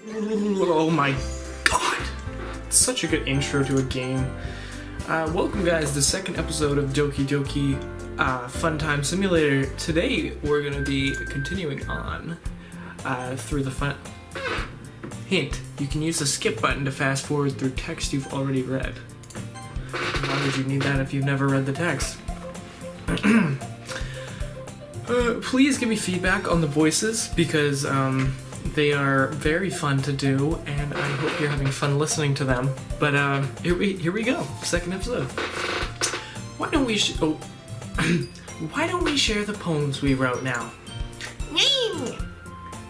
Oh my god! It's such a good intro to a game. Welcome guys to the second episode of Doki Doki Fun Time Simulator. Today we're going to be continuing on through the fun... Hint, you can use the skip button to fast forward through text you've already read. Why would you need that if you've never read the text? Please give me feedback on the voices because they are very fun to do, and I hope you're having fun listening to them. But here we go, second episode. Why don't we why don't we share the poems we wrote now? Yay!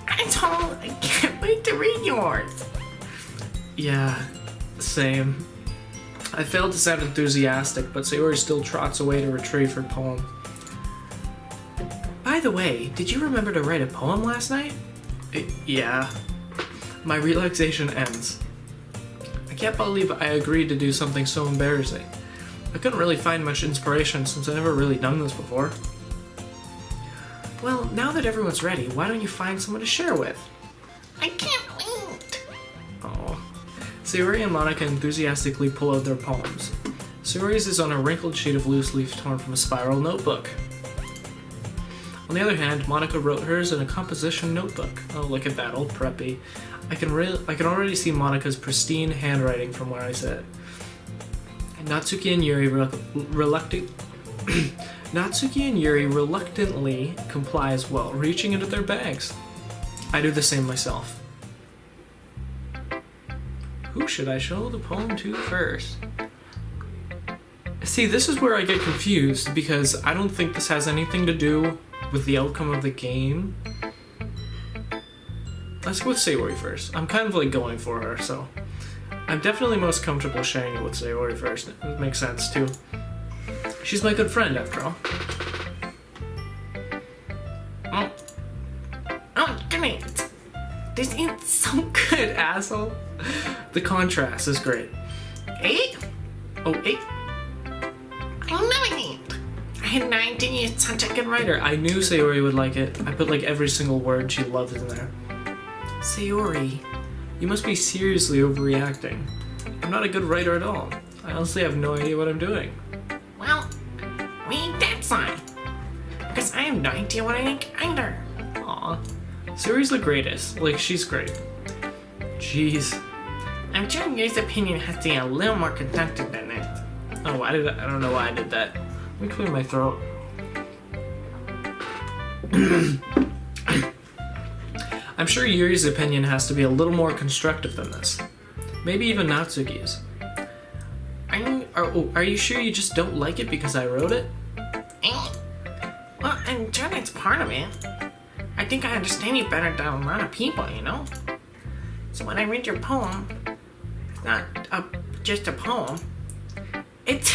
I can't wait to read yours. Yeah, same. I failed to sound enthusiastic, but Sayori still trots away to retrieve her poem. By the way, did you remember to write a poem last night? Yeah. My relaxation ends. I can't believe I agreed to do something so embarrassing. I couldn't really find much inspiration since I've never really done this before. Well, now that everyone's ready, why don't you find someone to share with? I can't wait. Oh. Sayori and Monica enthusiastically pull out their poems. Sayori's is on a wrinkled sheet of loose leaf torn from a spiral notebook. On the other hand, Monica wrote hers in a composition notebook. Oh, look at that, all preppy. I can already see Monica's pristine handwriting from where I sit. Natsuki and Yuri reluctantly comply as well, reaching into their bags. I do the same myself. Who should I show the poem to first? See, this is where I get confused because I don't think this has anything to do with the outcome of the game. Let's go with Sayori first. I'm kind of like going for her, so I'm definitely most comfortable sharing it with Sayori first. It makes sense too. She's my good friend after all. Oh, great. This is so good, asshole. The contrast is great. 8? Oh, 8? I love it. I had no idea you're such a good writer. I knew Sayori would like it. I put like every single word she loved in there. Sayori, you must be seriously overreacting. I'm not a good writer at all. I honestly have no idea what I'm doing. Well, read that side. Because I have no idea what I think either. Aw. Sayori's the greatest. Like, she's great. Jeez. I'm sure your opinion has to be a little more constructive than that. Oh, I don't know why I did that. Let me clear my throat. I'm sure Yuri's opinion has to be a little more constructive than this. Maybe even Natsuki's. Are you sure you just don't like it because I wrote it? Well, I'm sure that's part of it. I think I understand you better than a lot of people, you know? So when I read your poem, it's not just a poem. It's...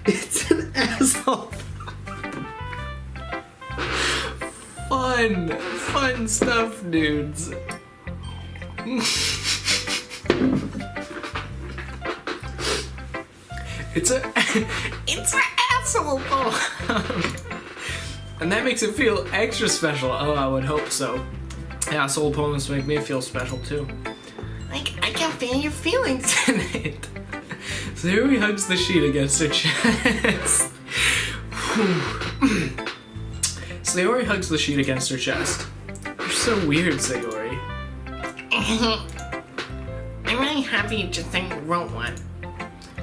It's an asshole. Fun stuff, dudes. It's an asshole poem. And that makes it feel extra special. Oh, I would hope so. Asshole poems make me feel special too. Like, I can feel your feelings in it. Sayori hugs the sheet against her chest. Sayori hugs the sheet against her chest. You're so weird, Sayori. I'm really happy you just think you wrote one.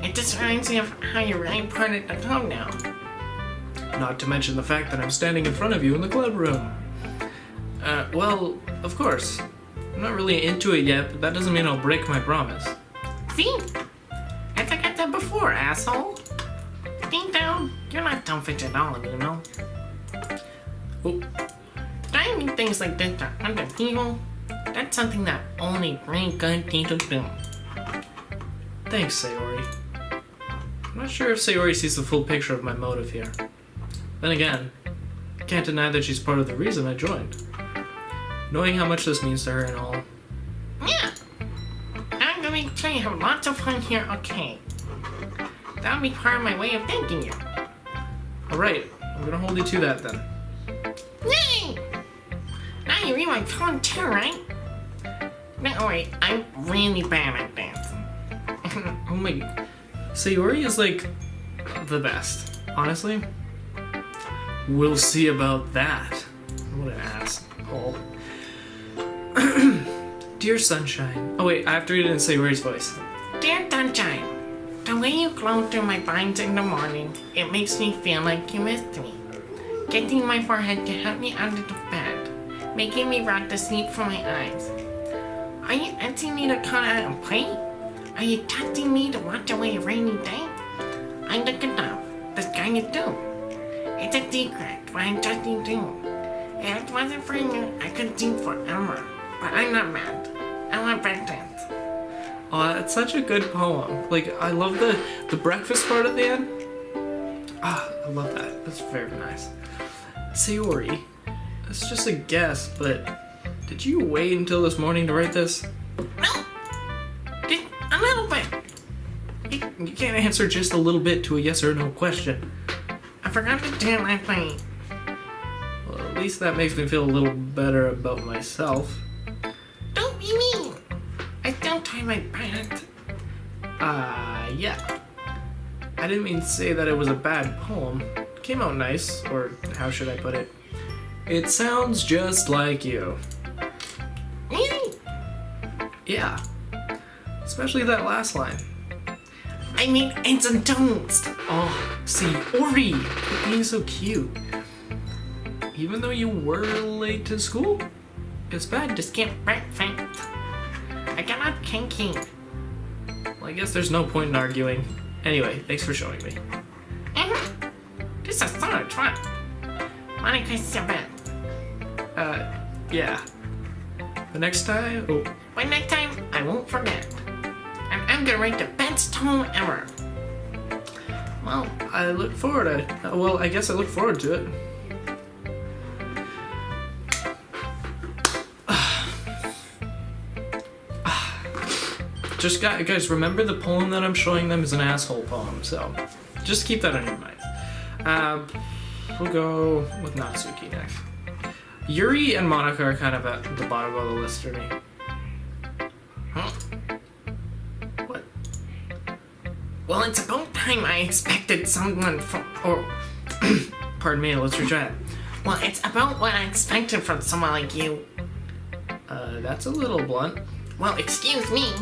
It just reminds me of how you really put it at home now. Not to mention the fact that I'm standing in front of you in the club room. Well, of course. I'm not really into it yet, but that doesn't mean I'll break my promise. See? As I said before, asshole. Deep down, you're not selfish at all, you know? Oh. I mean things like this to other people, that's something that only really good people do. Thanks, Sayori. I'm not sure if Sayori sees the full picture of my motive here. Then again, I can't deny that she's part of the reason I joined. Knowing how much this means to her and all. Yeah. I'm gonna make sure you have lots of fun here, okay? That'll be part of my way of thanking you. Alright, I'm gonna hold you to that then. Yay! Now you read my poem too, right? No, wait, I'm really bad at dancing. Oh my... Sayori is like the best. Honestly. We'll see about that. What an asshole. Dear Sunshine. Oh wait, I have to read it in Sayori's voice. Dear Sunshine, the way you glow through my blinds in the morning, it makes me feel like you missed me. Kissing my forehead to help me out of the bed, making me rock to sleep from my eyes. Are you asking me to come out and play? Are you testing me to watch away a rainy day? I look it up. The sky is blue. It's a secret, but I'm trusting you. If it wasn't for you, I could sing forever. But I'm not mad. I want breakfast. Oh, it's such a good poem. Like, I love the breakfast part at the end. Ah, I love that. That's very nice. Sayori, it's just a guess, but did you wait until this morning to write this? No. Just a little bit. You can't answer just a little bit to a yes or no question. I forgot to do my thing. Well, at least that makes me feel a little better about myself. Don't be mean. I still try my best. Yeah. I didn't mean to say that it was a bad poem. It came out nice, or how should I put it? It sounds just like you. Really? Yeah. Especially that last line. I mean, it's a toast. Oh, see, Ori, being so cute. Even though you were late to school, it's bad. To skip breakfast. I got kinky. Well, I guess there's no point in arguing. Anyway, thanks for showing me. This is so much fun. Monica Sabet. Yeah. The next time... Oh, But next time, I won't forget. And I'm gonna write the best poem ever. well, I look forward to it. Well, I guess I look forward to it. Just guys, remember the poem that I'm showing them is an asshole poem, so just keep that on your mind. We'll go with Natsuki next. Yuri and Monica are kind of at the bottom of the list for me. Huh? What? Well, it's about time I expected someone from... Or... Pardon me, let's retry it. Well, it's about what I expected from someone like you. That's a little blunt. Well, excuse me.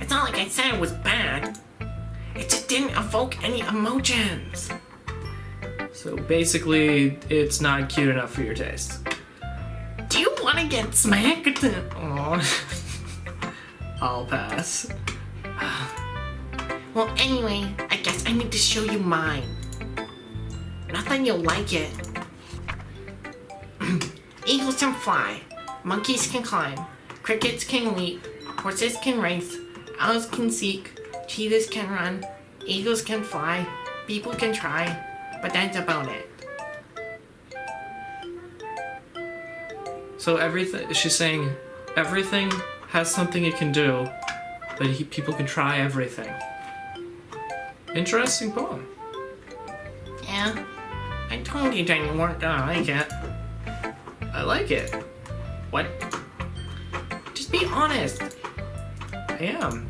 It's not like I said it was bad. It just didn't evoke any emotions. So basically, it's not cute enough for your taste. Do you want to get smacked? Aw. I'll pass. Well, anyway, I guess I need to show you mine. Not that you'll like it. Eagles can fly. Monkeys can climb. Crickets can leap. Horses can race. Owls can seek. Cheetahs can run. Eagles can fly. People can try. But that's about it. So everything, she's saying everything has something it can do, but people can try everything. Interesting poem. Yeah. I told you that you weren't gonna like it. I like it. What? Just be honest. I am.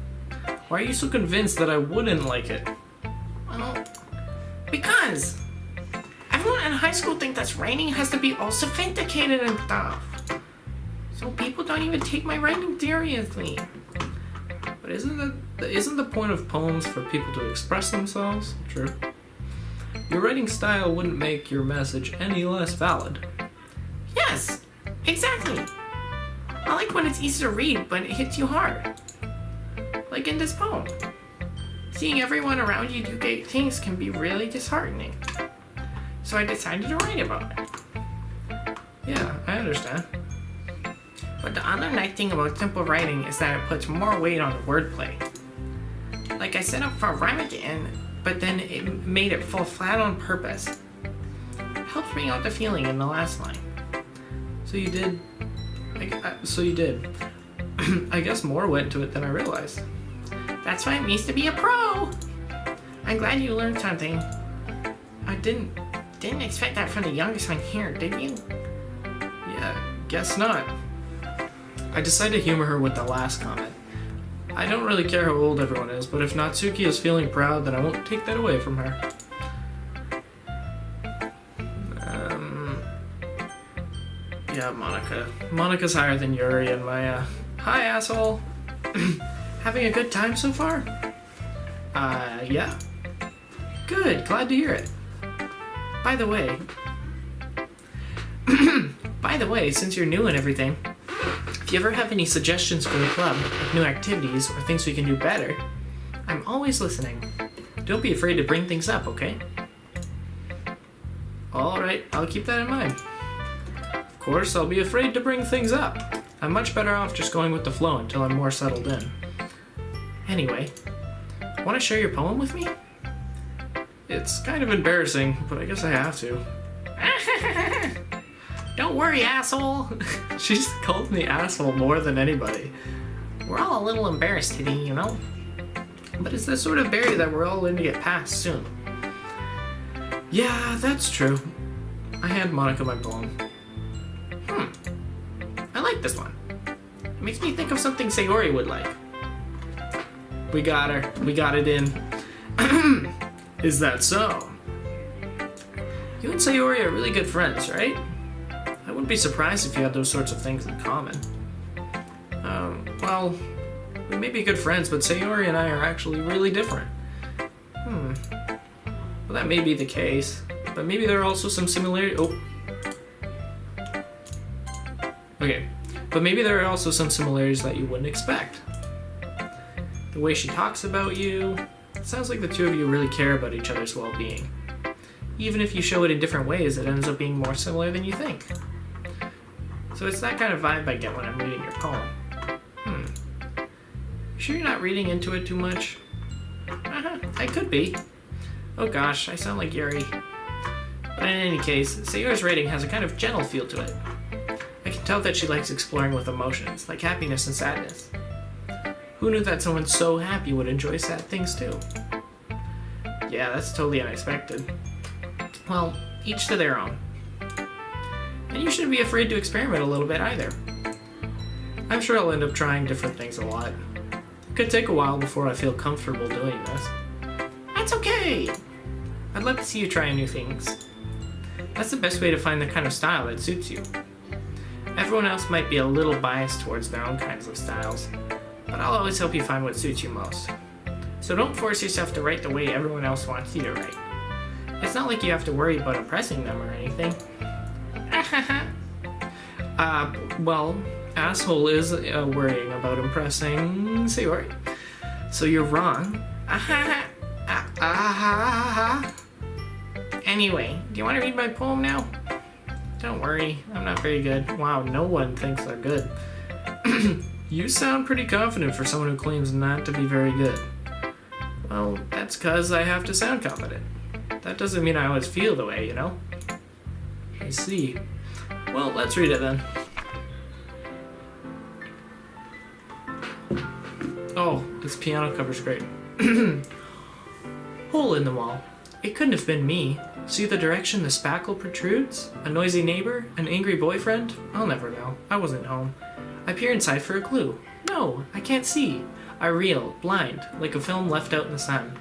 Why are you so convinced that I wouldn't like it? Well, because everyone in high school thinks that writing has to be all sophisticated and stuff. So people don't even take my writing seriously. But isn't the point of poems for people to express themselves? True. Your writing style wouldn't make your message any less valid. Yes, exactly. I like when it's easy to read, but it hits you hard. Like in this poem. Seeing everyone around you do great things can be really disheartening. So I decided to write about it. Yeah, I understand. But the other nice thing about simple writing is that it puts more weight on the wordplay. Like I set up for a rhyme at the end, but then it made it fall flat on purpose. It helps bring out the feeling in the last line. So you did. So you did. I guess more went into it than I realized. That's why it means to be a pro. I'm glad you learned something. I didn't. Didn't expect that from the youngest one here, did you? Yeah, guess not. I decided to humor her with the last comment. I don't really care how old everyone is, but if Natsuki is feeling proud, then I won't take that away from her. Yeah, Monica. Monica's higher than Yuri and Maya. Hi, asshole! Having a good time so far? Yeah. Good, glad to hear it. By the way, since you're new and everything, if you ever have any suggestions for the club, like new activities or things we can do better, I'm always listening. Don't be afraid to bring things up, okay? Alright, I'll keep that in mind. Of course, I'll be afraid to bring things up. I'm much better off just going with the flow until I'm more settled in. Anyway, want to share your poem with me? It's kind of embarrassing, but I guess I have to. Don't worry, asshole. She's called me asshole more than anybody. We're all a little embarrassed today, you know? But it's that sort of barrier that we're all going to get past soon. Yeah, that's true. I hand Monica my poem. I like this one. It makes me think of something Sayori would like. We got her. We got it in. Is that so? You and Sayori are really good friends, right? I wouldn't be surprised if you had those sorts of things in common. Well, we may be good friends, but Sayori and I are actually really different. Well, that may be the case, but maybe there are also some similarities. Okay, but maybe there are also some similarities that you wouldn't expect. The way she talks about you, it sounds like the two of you really care about each other's well-being. Even if you show it in different ways, it ends up being more similar than you think. So it's that kind of vibe I get when I'm reading your poem. You sure you're not reading into it too much? I could be. Oh gosh, I sound like Yuri. But in any case, Sayori's writing has a kind of gentle feel to it. I can tell that she likes exploring with emotions, like happiness and sadness. Who knew that someone so happy would enjoy sad things too? Yeah, that's totally unexpected. Well, each to their own. And you shouldn't be afraid to experiment a little bit either. I'm sure I'll end up trying different things a lot. It could take a while before I feel comfortable doing this. That's okay! I'd love to see you try new things. That's the best way to find the kind of style that suits you. Everyone else might be a little biased towards their own kinds of styles, but I'll always help you find what suits you most. So don't force yourself to write the way everyone else wants you to write. It's not like you have to worry about impressing them or anything. Well, asshole is worrying about impressing Sayori. So you're wrong. Anyway, do you want to read my poem now? Don't worry, I'm not very good. Wow, no one thinks they're good. You sound pretty confident for someone who claims not to be very good. Well, that's 'cause I have to sound confident. That doesn't mean I always feel the way, you know? I see. Well, let's read it then. Oh, this piano cover's great. Hole in the wall. It couldn't have been me. See the direction the spackle protrudes? A noisy neighbor? An angry boyfriend? I'll never know. I wasn't home. I peer inside for a clue. No, I can't see. I reel, blind, like a film left out in the sun.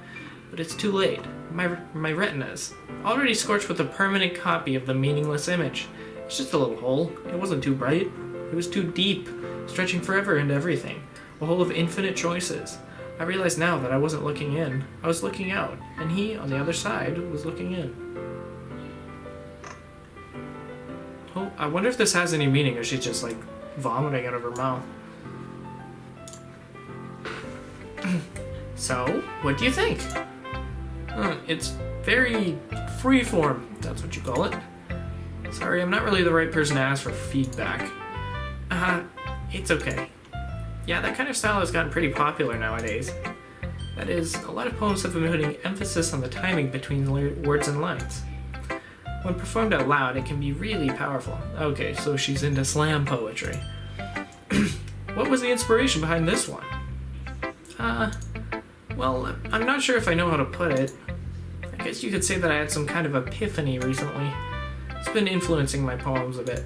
But it's too late. My retina's already scorched with a permanent copy of the meaningless image. It's just a little hole. It wasn't too bright. It was too deep, stretching forever into everything. A hole of infinite choices. I realize now that I wasn't looking in. I was looking out, and he, on the other side, was looking in. Oh, I wonder if this has any meaning, or she's just, like, vomiting out of her mouth. So, what do you think? It's very freeform, if that's what you call it. Sorry, I'm not really the right person to ask for feedback. It's okay. Yeah, that kind of style has gotten pretty popular nowadays. That is, a lot of poems have been putting emphasis on the timing between words and lines. When performed out loud, it can be really powerful. Okay, so she's into slam poetry. What was the inspiration behind this one? Well, I'm not sure if I know how to put it. I guess you could say that I had some kind of epiphany recently. It's been influencing my poems a bit.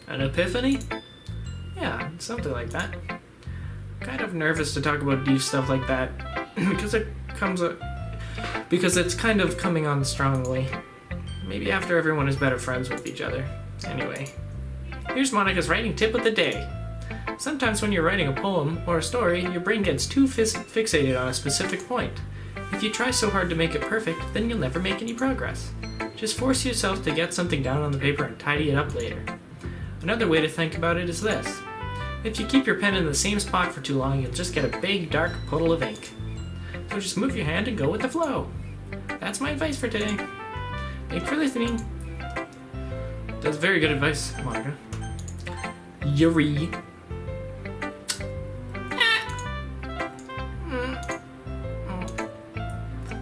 An epiphany? Yeah, something like that. Kind of nervous to talk about deep stuff like that because it's kind of coming on strongly. Maybe after everyone is better friends with each other. Anyway, here's Monica's writing tip of the day. Sometimes when you're writing a poem or a story, your brain gets too fixated on a specific point. If you try so hard to make it perfect, then you'll never make any progress. Just force yourself to get something down on the paper and tidy it up later. Another way to think about it is this. If you keep your pen in the same spot for too long, you'll just get a big, dark puddle of ink. So just move your hand and go with the flow. That's my advice for today. Thanks for listening. That's very good advice, Monica. Yuri.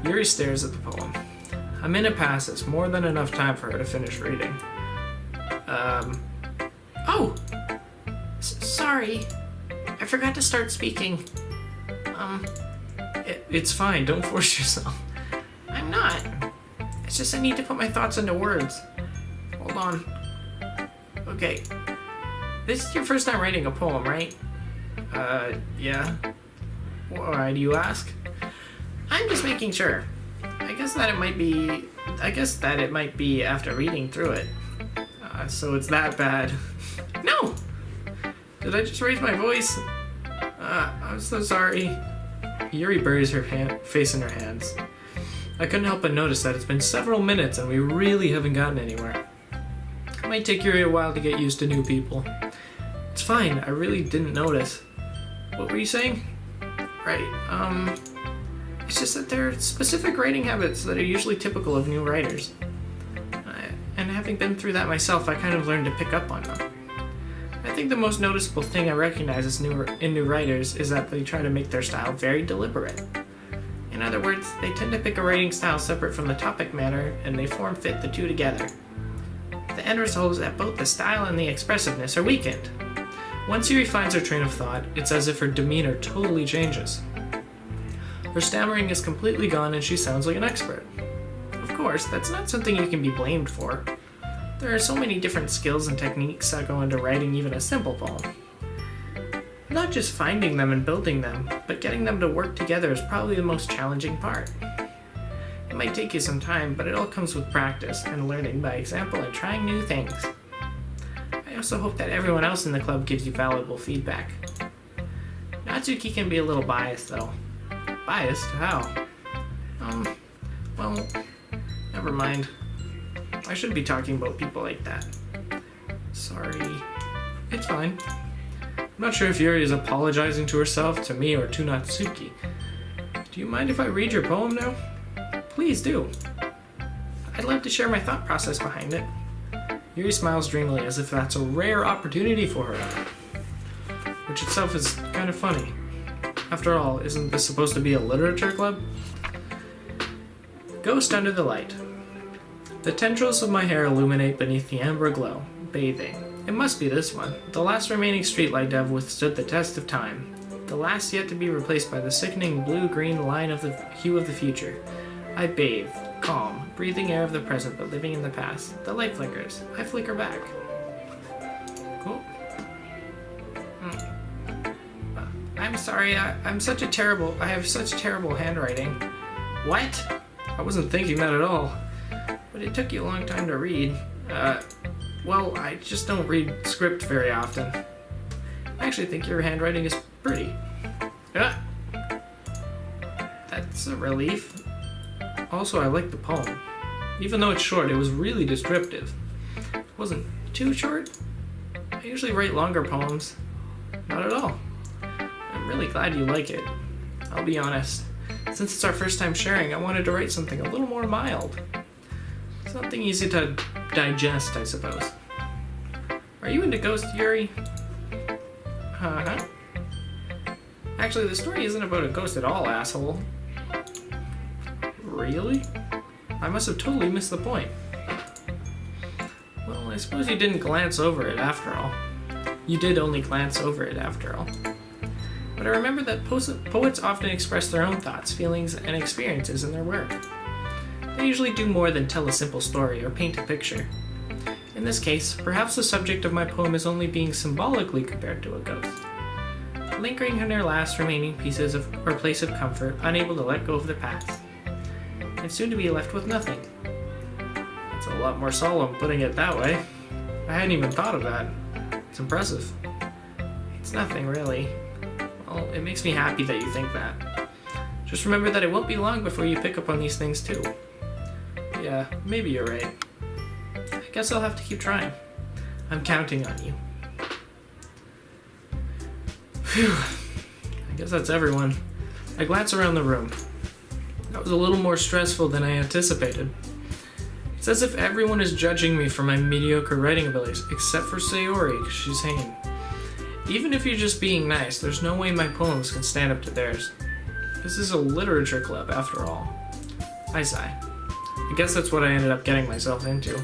Yuri stares at the poem. A minute passes, more than enough time for her to finish reading. Oh! Sorry. I forgot to start speaking. It's fine, don't force yourself. I'm not. It's just I need to put my thoughts into words. Hold on. Okay. This is your first time writing a poem, right? Yeah. Why do you ask? I'm just making sure. I guess that it might be after reading through it. So it's that bad. No! Did I just raise my voice? I'm so sorry. Yuri buries her face in her hands. I couldn't help but notice that it's been several minutes and we really haven't gotten anywhere. It might take Yuri a while to get used to new people. It's fine, I really didn't notice. What were you saying? Right, it's just that there are specific writing habits that are usually typical of new writers. And having been through that myself, I kind of learned to pick up on them. I think the most noticeable thing I recognize in new writers is that they try to make their style very deliberate. In other words, they tend to pick a writing style separate from the topic matter, and they form-fit the two together. The end result is that both the style and the expressiveness are weakened. Once Yuri finds her train of thought, it's as if her demeanor totally changes. Her stammering is completely gone and she sounds like an expert. Of course, that's not something you can be blamed for. There are so many different skills and techniques that go into writing even a simple poem. Not just finding them and building them, but getting them to work together is probably the most challenging part. It might take you some time, but it all comes with practice and learning by example and trying new things. I also hope that everyone else in the club gives you valuable feedback. Natsuki can be a little biased though. Biased? How? Well, never mind. I shouldn't be talking about people like that. Sorry. It's fine. I'm not sure if Yuri is apologizing to herself, to me, or to Natsuki. Do you mind if I read your poem now? Please do. I'd love to share my thought process behind it. Yuri smiles dreamily as if that's a rare opportunity for her. Which itself is kind of funny. After all, isn't this supposed to be a literature club? Ghost under the light. The tendrils of my hair illuminate beneath the amber glow, bathing. It must be this one. The last remaining streetlight to have withstood the test of time. The last yet to be replaced by the sickening blue-green line of the hue of the future. I bathe, calm, breathing air of the present but living in the past. The light flickers. I flicker back. Cool. I'm sorry, I have such terrible handwriting. What? I wasn't thinking that at all. But it took you a long time to read. Well, I just don't read script very often. I actually think your handwriting is pretty. That's a relief. Also, I like the poem. Even though it's short, it was really descriptive. It wasn't too short. I usually write longer poems. Not at all. I'm really glad you like it. I'll be honest. Since it's our first time sharing, I wanted to write something a little more mild. Something easy to digest, I suppose. Are you into ghosts, Yuri? Uh-huh. Actually, the story isn't about a ghost at all, asshole. Really? I must have totally missed the point. Well, I suppose you didn't glance over it after all. You did only glance over it after all. But I remember that poets often express their own thoughts, feelings, and experiences in their work. They usually do more than tell a simple story or paint a picture. In this case, perhaps the subject of my poem is only being symbolically compared to a ghost. Lingering in their last remaining pieces of or place of comfort, unable to let go of the past, and soon to be left with nothing. It's a lot more solemn putting it that way. I hadn't even thought of that. It's impressive. It's nothing, really. Well, it makes me happy that you think that. Just remember that it won't be long before you pick up on these things too. Yeah, maybe you're right. I guess I'll have to keep trying. I'm counting on you. Phew. I guess that's everyone. I glance around the room. That was a little more stressful than I anticipated. It's as if everyone is judging me for my mediocre writing abilities, except for Sayori, because she's hanging. Even if you're just being nice, there's no way my poems can stand up to theirs. This is a literature club, after all. I sigh. I guess that's what I ended up getting myself into.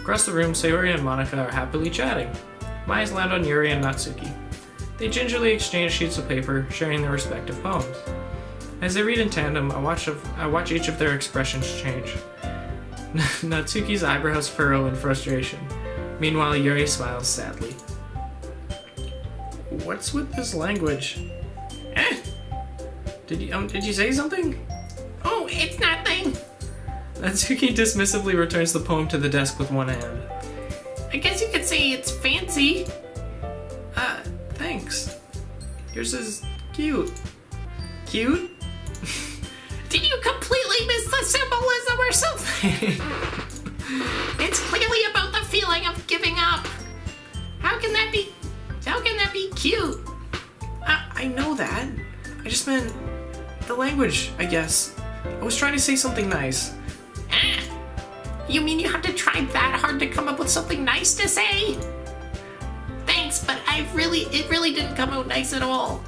Across the room, Sayori and Monica are happily chatting. My eyes land on Yuri and Natsuki. They gingerly exchange sheets of paper, sharing their respective poems. As they read in tandem, I watch each of their expressions change. Natsuki's eyebrows furrow in frustration. Meanwhile, Yuri smiles sadly. What's with this language? Did you say something? Oh, it's nothing. Natsuki dismissively returns the poem to the desk with one hand. I guess you could say it's fancy. Thanks. Yours is cute. Cute? Did you completely miss the symbolism or something? It's clearly about the feeling of giving up. How can that be cute? I know that. I just meant the language, I guess. I was trying to say something nice. You mean you have to try that hard to come up with something nice to say? Thanks, but it really didn't come out nice at all.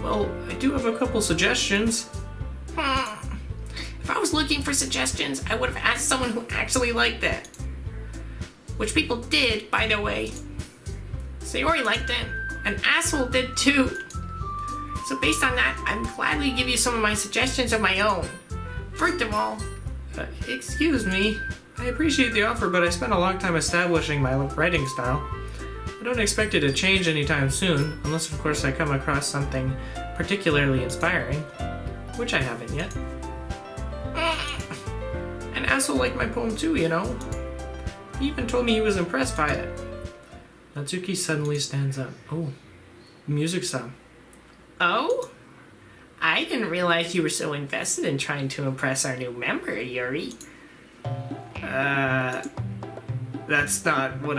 Well, I do have a couple suggestions. If I was looking for suggestions, I would have asked someone who actually liked it. Which people did, by the way. Sayori liked it, and Asshole did too. So based on that, I'm gladly give you some of my suggestions of my own. First of all, Excuse me. I appreciate the offer, but I spent a long time establishing my writing style. I don't expect it to change anytime soon, unless of course I come across something particularly inspiring, which I haven't yet. And Asshole liked my poem too, you know. He even told me he was impressed by it. Natsuki suddenly stands up. Oh, music stop. oh? I didn't realize you were so invested in trying to impress our new member, Yuri. That's not what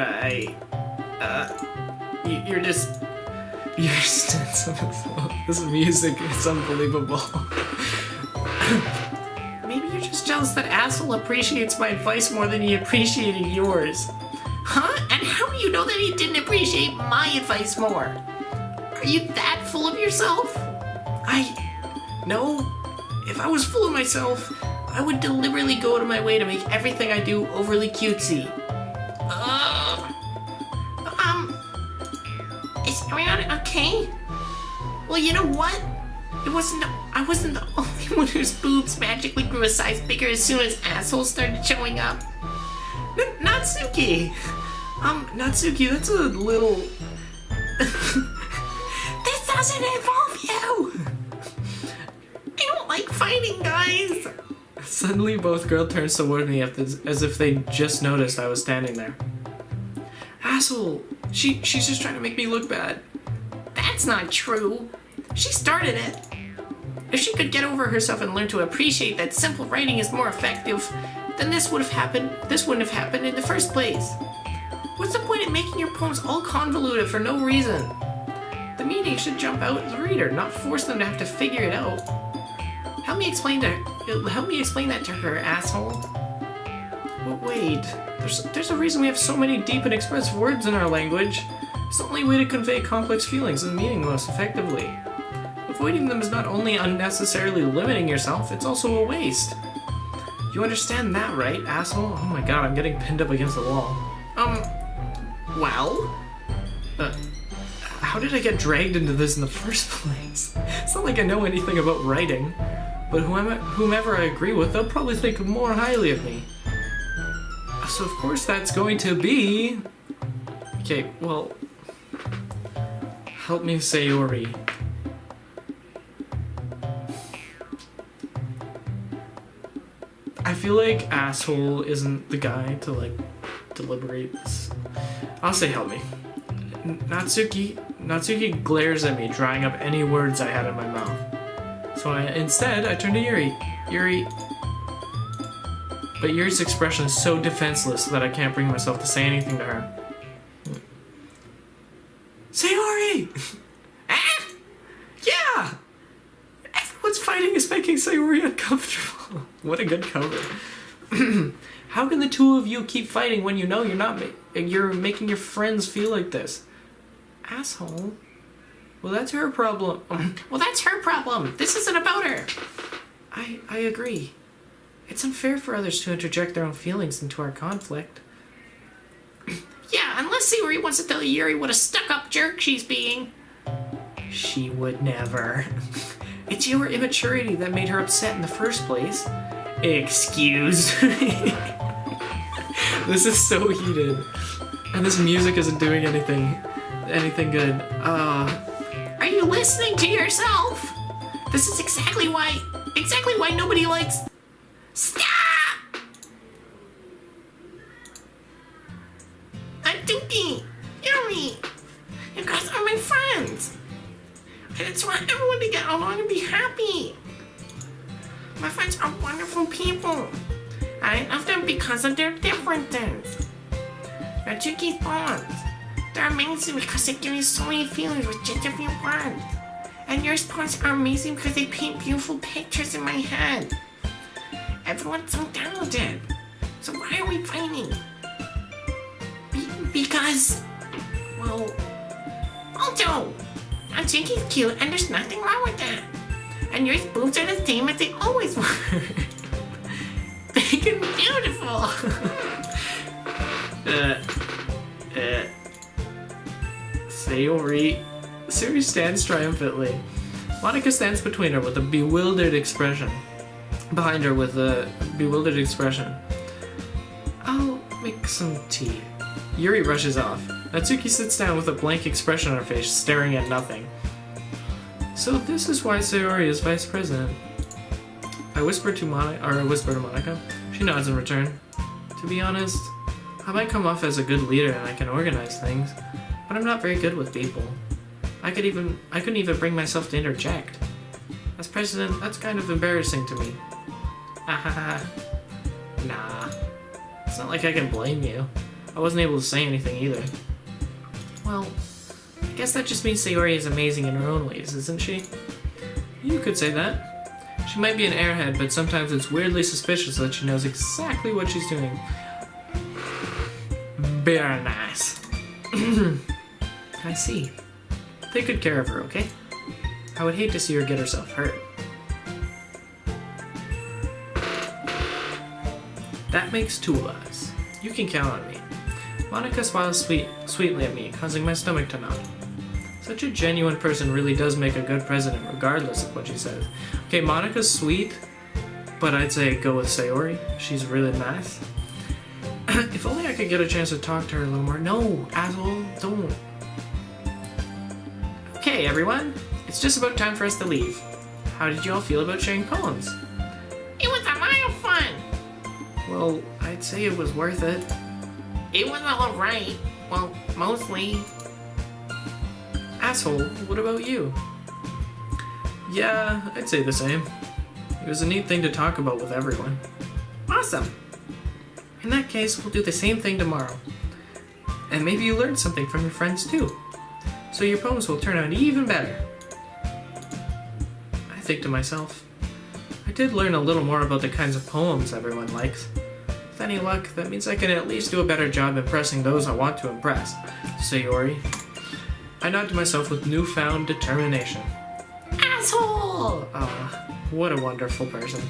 you're just this music is unbelievable. Maybe you're just jealous that Asshole appreciates my advice more than he appreciated yours. Huh? And how do you know that he didn't appreciate my advice more? Are you that full of yourself? No, if I was full of myself, I would deliberately go out of my way to make everything I do overly cutesy. Is everyone okay? Well, you know what? I wasn't the only one whose boobs magically grew a size bigger as soon as Asshole started showing up. Natsuki! Natsuki, that's a little... This doesn't involve you! I don't like fighting, guys! Suddenly, both girls turn toward me as if they just noticed I was standing there. Asshole! She's just trying to make me look bad. That's not true. She started it. If she could get over herself and learn to appreciate that simple writing is more effective, then this wouldn't have happened in the first place. What's the point in making your poems all convoluted for no reason? The meaning should jump out at the reader, not force them to have to figure it out. Help me explain that to her, Asshole. But wait, there's a reason we have so many deep and expressive words in our language. It's the only way to convey complex feelings and meaning most effectively. Avoiding them is not only unnecessarily limiting yourself, it's also a waste. You understand that, right, Asshole? Oh my god, I'm getting pinned up against the wall. Well? How did I get dragged into this in the first place? It's not like I know anything about writing. but whomever I agree with, they'll probably think more highly of me. So of course that's going to be... Okay, well... Help me, Sayori. I feel like asshole isn't the guy to, like, deliberate this. I'll say help me. Natsuki glares at me, drying up any words I had in my mouth. So instead, I turn to Yuri. Yuri... But Yuri's expression is so defenseless that I can't bring myself to say anything to her. Sayori! Ah! Yeah! Everyone's fighting is making Sayori uncomfortable. What a good cover. How can the two of you keep fighting when you know you're making your friends feel like this? Asshole. Well, that's her problem. Well, that's her problem. This isn't about her. I agree. It's unfair for others to interject their own feelings into our conflict. Yeah, unless Sayori wants to tell Yuri what a stuck-up jerk she's being. She would never. It's your immaturity that made her upset in the first place. Excuse me. This is so heated. And this music isn't doing anything good. Are you listening to yourself? This is exactly why nobody likes... Stop! Natsuki, Yuri, you guys are my friends. I just want everyone to get along and be happy. My friends are wonderful people. I love them because of their differences. Natsuki's bonds. They're amazing because they give you so many feelings with just a few words. And your bonds are amazing because they paint beautiful pictures in my head. Everyone's so talented. So why are we fighting? Because, well, also, Natsuki's cute and there's nothing wrong with that. And your boobs are the same as they always were. Big and beautiful. Sayori stands triumphantly. Monica stands between her with a bewildered expression. Behind her with a bewildered expression. I'll make some tea. Yuri rushes off. Natsuki sits down with a blank expression on her face, staring at nothing. So this is why Sayori is vice president. I whisper to Monica. She nods in return. To be honest, I might come off as a good leader and I can organize things, but I'm not very good with people. I couldn't even bring myself to interject. As president, that's kind of embarrassing to me. Nah. It's not like I can blame you. I wasn't able to say anything either. Well, I guess that just means Sayori is amazing in her own ways, isn't she? You could say that. She might be an airhead, but sometimes it's weirdly suspicious that she knows exactly what she's doing. Very nice. I see. Take good care of her, okay? I would hate to see her get herself hurt. That makes two of us. You can count on me. Monica smiles sweetly at me, causing my stomach to knot. Such a genuine person really does make a good president, regardless of what she says. Okay, Monica's sweet, but I'd say go with Sayori. She's really nice. If only I could get a chance to talk to her a little more. No, asshole, don't. Okay, everyone. It's just about time for us to leave. How did you all feel about sharing poems? It was a lot of fun. Well, I'd say it was worth it. It was alright. Well, mostly. Asshole, what about you? Yeah, I'd say the same. It was a neat thing to talk about with everyone. Awesome. In that case, we'll do the same thing tomorrow. And maybe you learned something from your friends too. So your poems will turn out even better. I think to myself, I did learn a little more about the kinds of poems everyone likes. With any luck, that means I can at least do a better job impressing those I want to impress. Sayori. I nod to myself with newfound determination. Asshole! What a wonderful person.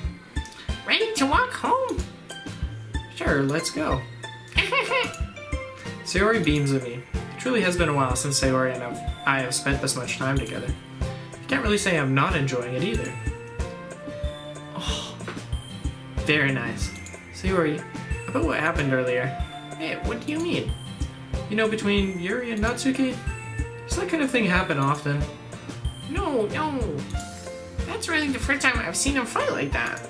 Ready to walk home? Sure, let's go. Sayori beams at me. It truly has been a while since Sayori and I have spent this much time together. I can't really say I'm not enjoying it either. Very nice. Sayori, about what happened earlier. Hey, what do you mean? You know, between Yuri and Natsuki? Does that kind of thing happen often? No. That's really the first time I've seen them fight like that.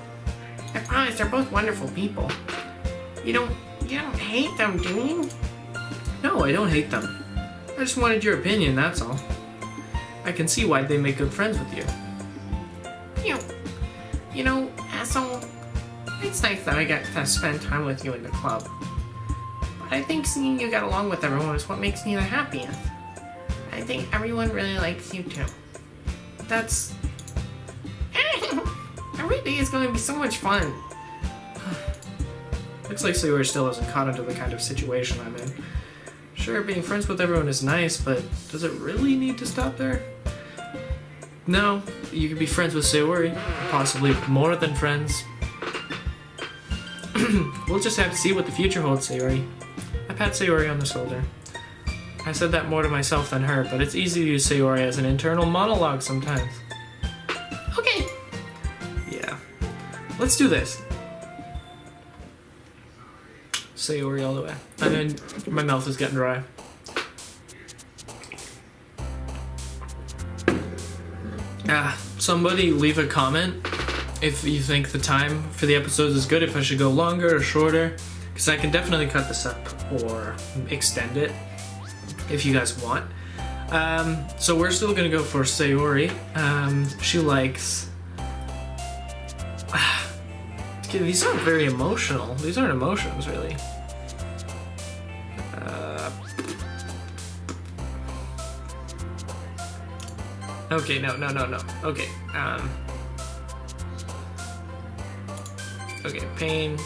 I promise they're both wonderful people. You don't hate them, do you? No, I don't hate them. I just wanted your opinion, that's all. I can see why they make good friends with you. You know, asshole, it's nice that I get to spend time with you in the club. But I think seeing you get along with everyone is what makes me the happiest. I think everyone really likes you too. That's... Every day is going to be so much fun. Looks like Sayori still hasn't caught into the kind of situation I'm in. Sure, being friends with everyone is nice, but does it really need to stop there? No, you could be friends with Sayori, possibly more than friends. We'll just have to see what the future holds, Sayori. I pat Sayori on the shoulder. I said that more to myself than her, but it's easy to use Sayori as an internal monologue sometimes. Okay. Yeah. Let's do this. Sayori all the way. And then my mouth is getting dry. Somebody leave a comment if you think the time for the episodes is good, if I should go longer or shorter, because I can definitely cut this up or extend it if you guys want. So we're still gonna go for Sayori. She likes... Okay, these aren't very emotional. These aren't emotions, really. Okay, no. Okay, okay, pain,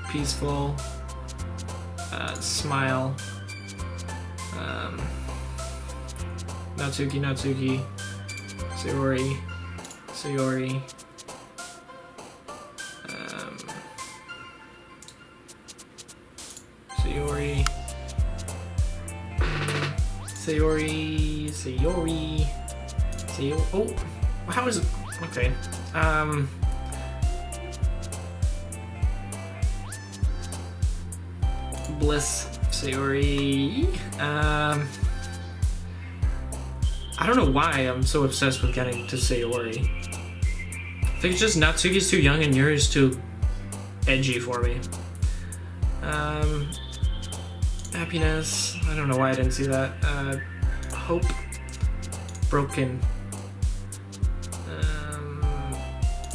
peaceful, smile, Natsuki, Sayori, Sayori, Sayori. Oh, how is it? Okay. Bliss, Sayori. I don't know why I'm so obsessed with getting to Sayori. I think it's just Natsuki's too young and Yuri's too edgy for me. Happiness. I don't know why I didn't see that. Hope. Broken.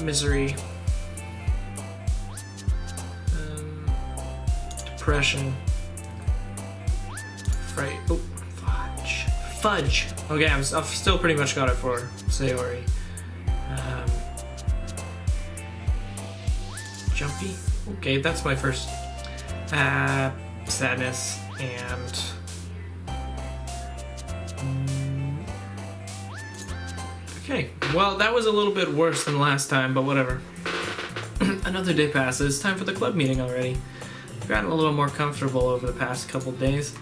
Misery. Depression. Fright. Oh, fudge. Okay, I've still pretty much got it for Sayori. Jumpy. Okay, that's my first. Sadness and. Okay, well, that was a little bit worse than last time, but whatever. Another day passes. Time for the club meeting already. I've gotten a little more comfortable over the past couple days.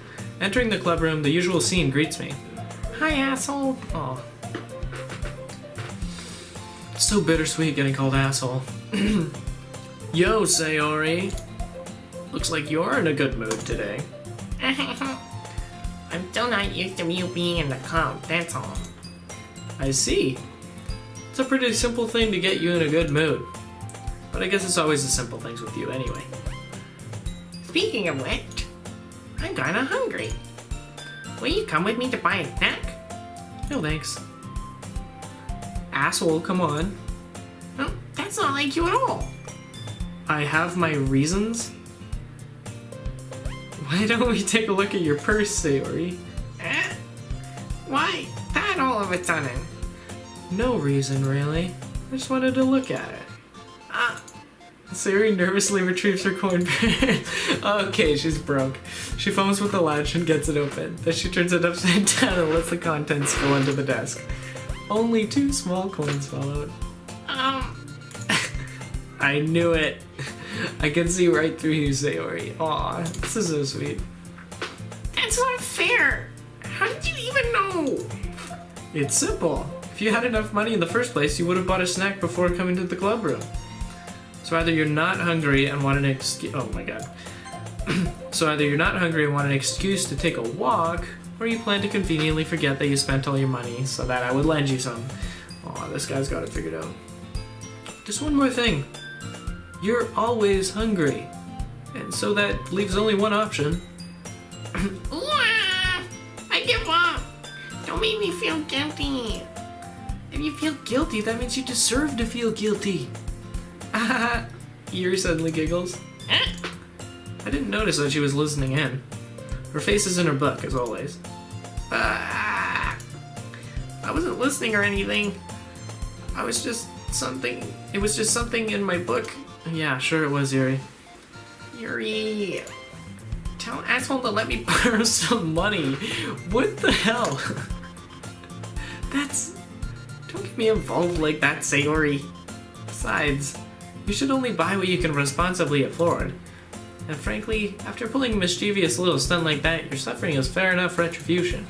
Entering the club room, the usual scene greets me. Hi, asshole. Oh. It's so bittersweet getting called asshole. Yo, Sayori. Looks like you're in a good mood today. I'm still not used to you being in the club, that's all. I see. It's a pretty simple thing to get you in a good mood. But I guess it's always the simple things with you anyway. Speaking of which, I'm kinda hungry. Will you come with me to buy a snack? No thanks. Asshole, come on. No, that's not like you at all. I have my reasons. Why don't we take a look at your purse, Sayori? Why? That all of a sudden? No reason, really. I just wanted to look at it. Sayori nervously retrieves her coin purse. Okay, she's broke. She fumbles with the latch and gets it open. Then she turns it upside down and lets the contents spill into the desk. Only 2 small coins followed. I knew it. I can see right through you, Sayori. Aw, this is so sweet. That's not fair. How did you even know? It's simple. If you had enough money in the first place, you would have bought a snack before coming to the club room. So either you're not hungry and want an excuse. Oh my god. So either you're not hungry and want an excuse to take a walk, or you plan to conveniently forget that you spent all your money so that I would lend you some. Aw, this guy's got it figured out. Just one more thing. You're always hungry. And so that leaves only one option. I give up. Don't make me feel guilty. If you feel guilty, that means you deserve to feel guilty. Yuri suddenly giggles. I didn't notice that she was listening in. Her face is in her book, as always. I wasn't listening or anything. It was just something in my book. Yeah, sure it was, Yuri. Yuri, tell asshole to let me borrow some money. What the hell? Don't get me involved like that, Sayori. Besides, you should only buy what you can responsibly afford. And frankly, after pulling a mischievous little stunt like that, your suffering is fair enough retribution.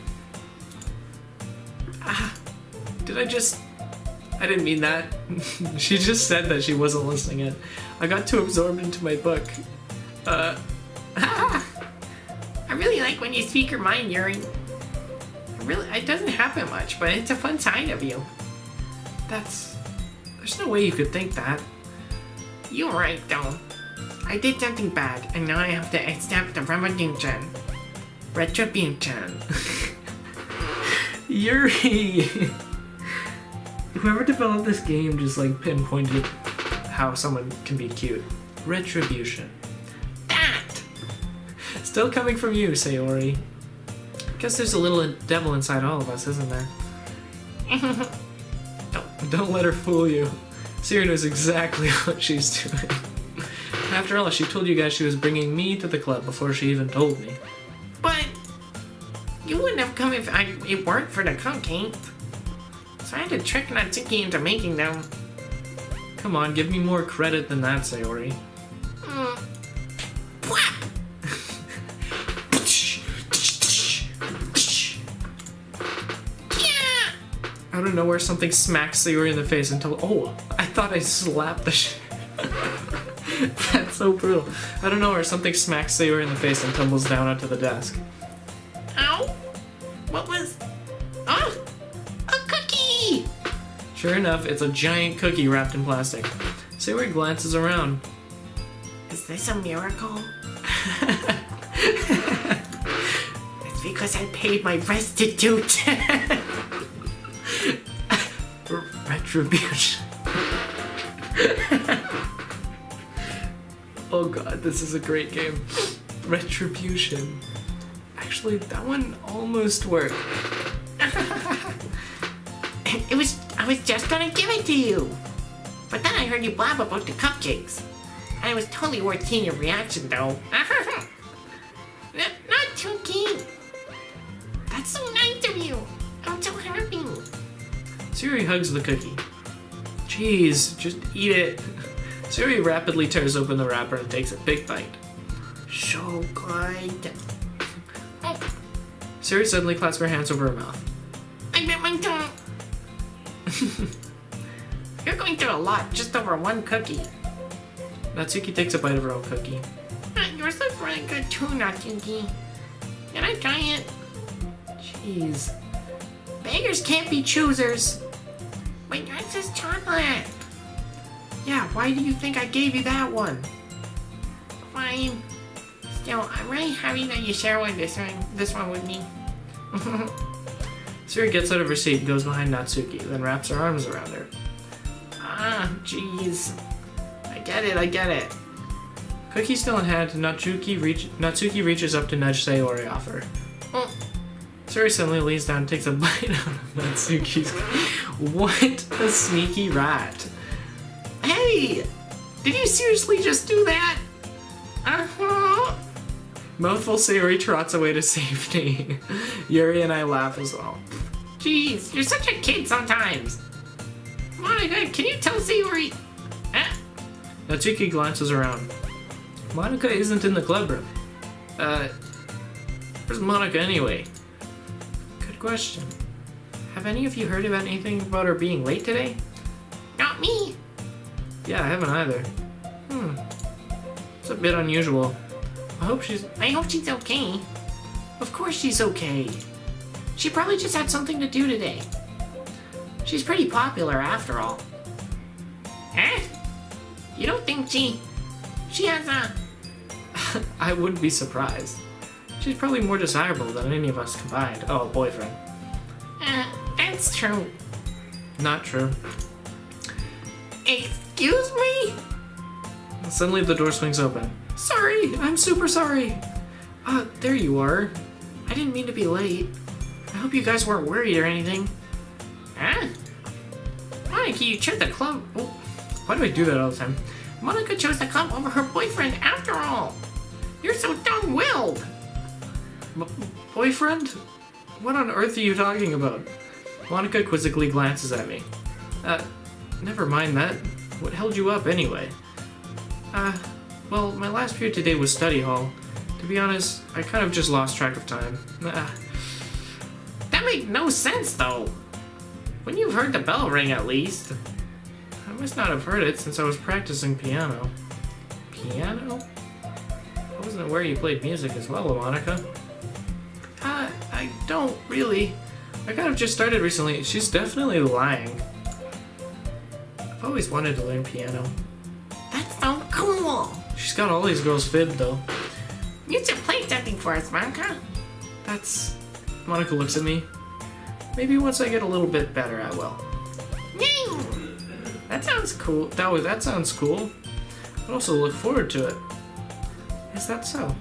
I didn't mean that. She just said that she wasn't listening in. I got too absorbed into my book. I really like when you speak your mind, Yuri. It doesn't happen much, but it's a fun side of you. There's no way you could think that. You're right, though. I did something bad, and now I have to accept the retribution. Retribution. Yuri! Whoever developed this game just like pinpointed how someone can be cute. Retribution. That! Still coming from you, Sayori. Guess there's a little devil inside all of us, isn't there? Don't let her fool you. Sayori knows exactly what she's doing. After all, she told you guys she was bringing me to the club before she even told me. But you wouldn't have come if it weren't for the cupcake. So I had to trick Natsuki into making them. Come on, give me more credit than that, Sayori. Out of nowhere, something smacks Sayori in the face until... Oh, I thought I slapped the shit. That's so brutal. Out of nowhere, something smacks Sayori in the face and tumbles down onto the desk. Ow! What was... Oh! A cookie! Sure enough, it's a giant cookie wrapped in plastic. Sayori glances around. Is this a miracle? It's because I paid my restitution. Retribution. Oh god, this is a great game. Retribution. Actually, that one almost worked. I was just gonna give it to you. But then I heard you blab about the cupcakes. And it was totally worth seeing your reaction, though. Not too keen. That's so nice of you. I'm so happy. Sayori hugs the cookie. Jeez, just eat it. Sayori rapidly tears open the wrapper and takes a big bite. So good. Oh, Sayori suddenly clasps her hands over her mouth. I bit my tongue. You're going through a lot just over one cookie. Natsuki takes a bite of her own cookie. Yours looks really good too, Natsuki. Can I try it? Jeez. Beggars can't be choosers. But yours is chocolate. Yeah, why do you think I gave you that one? Fine. Still, I'm really happy that you share this one with me. Sayori gets out of her seat and goes behind Natsuki, then wraps her arms around her. Ah, jeez. I get it. Cookie still in hand, Natsuki reaches up to nudge Sayori off her. Oh. Sayori suddenly leans down and takes a bite out of Natsuki's. What a sneaky rat. Hey! Did you seriously just do that? Uh-huh. Mouthful Sayori trots away to safety. Yuri and I laugh as well. Jeez, you're such a kid sometimes. Monica, can you tell Sayori? Natsuki glances around. Monica isn't in the club room. Where's Monica anyway? Good question. Have any of you heard of anything about her being late today? Not me. Yeah, I haven't either. It's a bit unusual. I hope she's okay. Of course she's okay. She probably just had something to do today. She's pretty popular after all. Huh? You don't think she has a... I wouldn't be surprised. She's probably more desirable than any of us combined. Oh, a boyfriend. That's true. Not true. Excuse me? Suddenly the door swings open. Sorry, I'm super sorry. There you are. I didn't mean to be late. I hope you guys weren't worried or anything. Huh? Monica, you chose the club. Oh, why do I do that all the time? Monica chose the club over her boyfriend after all. You're so dumb-willed. Boyfriend? What on earth are you talking about? Monica quizzically glances at me. Never mind that. What held you up anyway? Well, my last period today was study hall. To be honest, I kind of just lost track of time. That made no sense, though. When you've heard the bell ring, at least. I must not have heard it since I was practicing piano. Piano? I wasn't aware you played music as well, Monica. I don't really. I kind of just started recently. She's definitely lying. I've always wanted to learn piano. That's so cool. She's got all these girls fibbed, though. You should play something for us, Monica. That's... Monica looks at me. Maybe once I get a little bit better, I will. Yay! That sounds cool. That sounds cool. I also look forward to it. Is that so?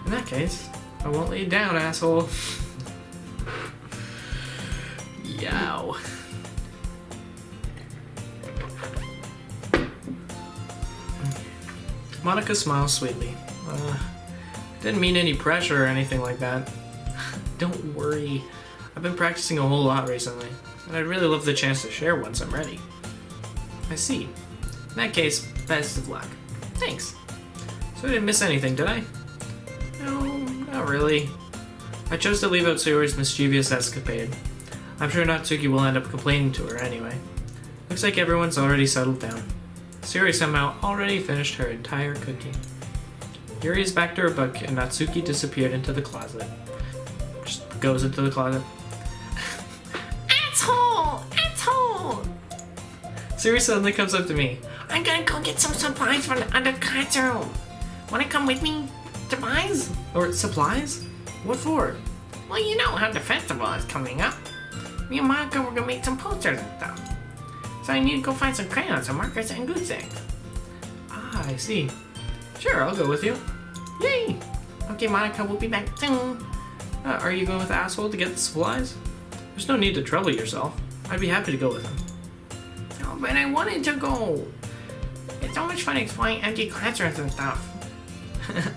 In that case, I won't let you down, asshole. Yow. Monica smiles sweetly. Didn't mean any pressure or anything like that. Don't worry. I've been practicing a whole lot recently, and I'd really love the chance to share once I'm ready. I see. In that case, best of luck. Thanks. So I didn't miss anything, did I? No, not really. I chose to leave out Sayori's mischievous escapade. I'm sure Natsuki will end up complaining to her anyway. Looks like everyone's already settled down. Sayori somehow already finished her entire cookie. Yuri is back to her book, and Natsuki disappeared into the closet. Just goes into the closet. Asshole! Asshole! Sayori suddenly comes up to me. I'm gonna go get some supplies from the other classroom. Wanna come with me? Supplies? Or supplies? What for? Well, you know how the festival is coming up. Me and Monica were gonna make some posters and stuff. So I need to go find some crayons and markers and glue sticks. Ah, I see. Sure, I'll go with you. Yay! Okay, Monica, we'll be back soon. Are you going with the asshole to get the supplies? There's no need to trouble yourself. I'd be happy to go with him. Oh, but I wanted to go. It's so much fun exploring empty classrooms and stuff.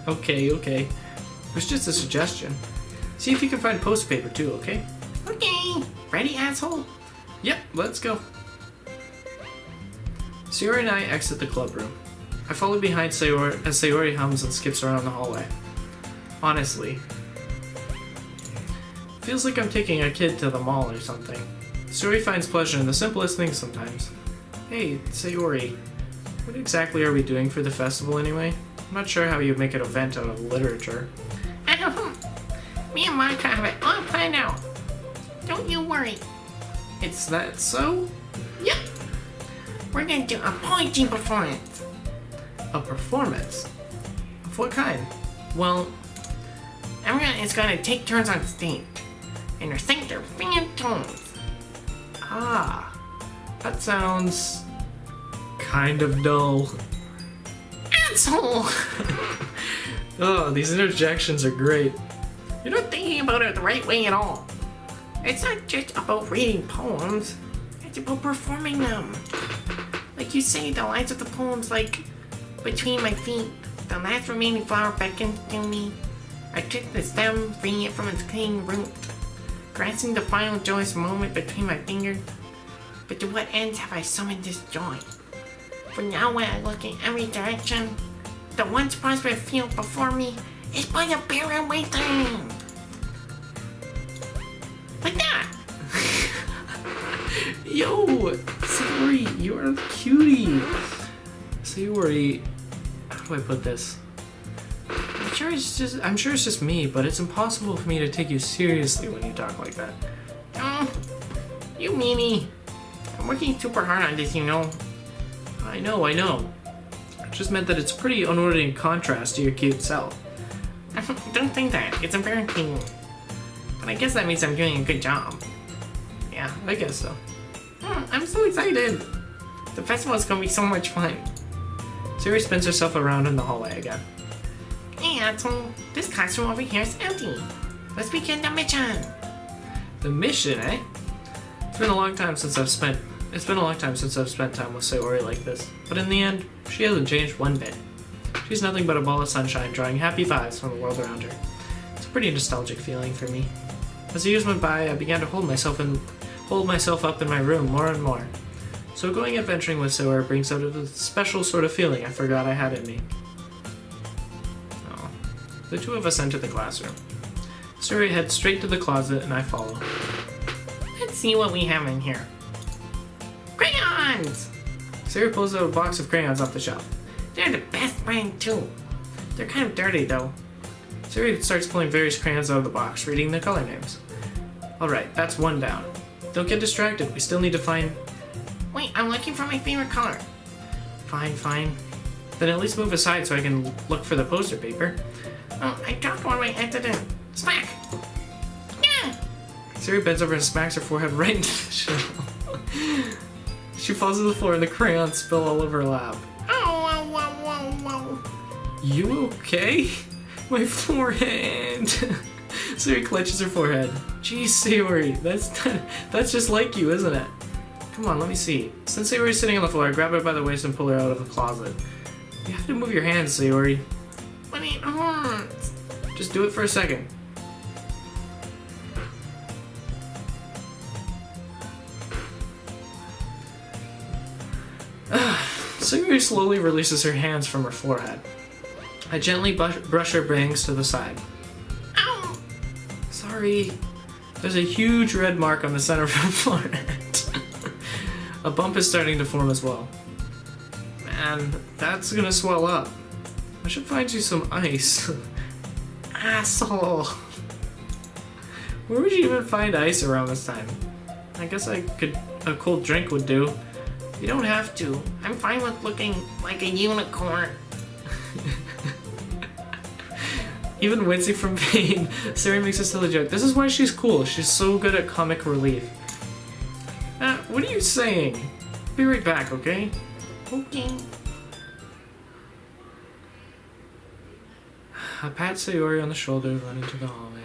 Okay. It was just a suggestion. See if you can find post paper too, okay? Okay. Ready, asshole? Yep, let's go. Sayori and I exit the club room. I follow behind Sayori as Sayori hums and skips around the hallway. Honestly, feels like I'm taking a kid to the mall or something. Sayori finds pleasure in the simplest things sometimes. Hey, Sayori, what exactly are we doing for the festival anyway? I'm not sure how you'd make an event out of literature. Me and Monica have it all planned out. Don't you worry. It's that so? Yep. We're gonna do a poetry performance. A performance? Of what kind? Well, It's gonna take turns on stage and recite their favorite tones. Ah, that sounds kind of dull. Asshole! Oh, these interjections are great. You're not thinking about it the right way at all. It's not just about reading poems. It's about performing them. Like you say, the lines of the poems, like, between my feet, the last remaining flower beckons to me. I took the stem, freeing it from its clinging root, grasping the final joyous moment between my fingers. But to what ends have I summoned this joy? For now when I look in every direction, the once prosperous field before me is but a barren wasteland. Like that! Yo, Sayori, you're a cutie. Sayori, how do I put this? I'm sure it's just me, but it's impossible for me to take you seriously when you talk like that. Oh, you meanie. I'm working super hard on this, you know. I know. It just meant that it's pretty unworthy in contrast to your cute self. Don't think that. It's embarrassing. But I guess that means I'm doing a good job. Yeah, I guess so. I'm so excited. The festival is gonna be so much fun. Sayori spins herself around in the hallway again. Yeah, so this classroom over here is empty. Let's begin the mission. The mission, eh? It's been a long time since I've spent time with Sayori like this. But in the end, she hasn't changed one bit. She's nothing but a ball of sunshine drawing happy vibes from the world around her. It's a pretty nostalgic feeling for me. As the years went by, I began to hold myself up in my room more and more. So going adventuring with Sayori brings out a special sort of feeling I forgot I had in me. Oh. The two of us enter the classroom. Sayori heads straight to the closet and I follow. Let's see what we have in here. Crayons! Sayori pulls out a box of crayons off the shelf. They're the best brand too. They're kind of dirty though. Sayori starts pulling various crayons out of the box, reading the color names. Alright, that's one down. Don't get distracted, we still need to find... Wait, I'm looking for my favorite color. Fine. Then at least move aside so I can look for the poster paper. Oh, I dropped one by accident. Smack! Yeah! Sayori bends over and smacks her forehead right into the shelf. She falls to the floor and the crayons spill all over her lap. Oh, whoa. You okay? My forehead! Sayori clenches her forehead. Jeez, Sayori, that's just like you, isn't it? Come on, let me see. Since Sayori's sitting on the floor, I grab her by the waist and pull her out of the closet. You have to move your hands, Sayori. But it hurts. Just do it for a second. Sayori slowly releases her hands from her forehead. I gently brush her bangs to the side. Ow! Sorry. There's a huge red mark on the center of her forehead. A bump is starting to form as well. Man, that's gonna swell up. I should find you some ice. Asshole. Where would you even find ice around this time? I guess a cold drink would do. You don't have to. I'm fine with looking like a unicorn. Even wincing from pain, Sayori makes a silly joke. This is why she's cool. She's so good at comic relief. What are you saying? Be right back, okay? Okay. I pat Sayori on the shoulder and run into the hallway.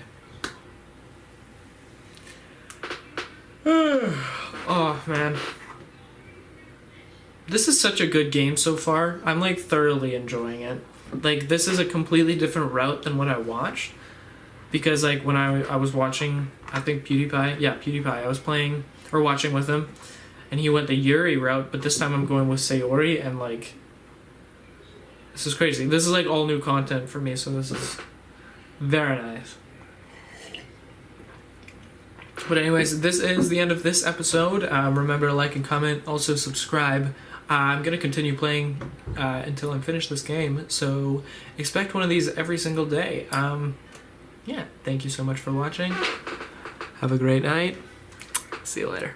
Oh, man. This is such a good game so far. I'm like thoroughly enjoying it. Like, this is a completely different route than what I watched. Because like when I was watching, I think PewDiePie, I was playing or watching with him. And he went the Yuri route, but this time I'm going with Sayori, and like, this is crazy. This is like all new content for me, so this is very nice. But anyways, this is the end of this episode. Remember to like and comment, also subscribe. I'm going to continue playing until I'm finished this game, so expect one of these every single day. Yeah, thank you so much for watching. Have a great night. See you later.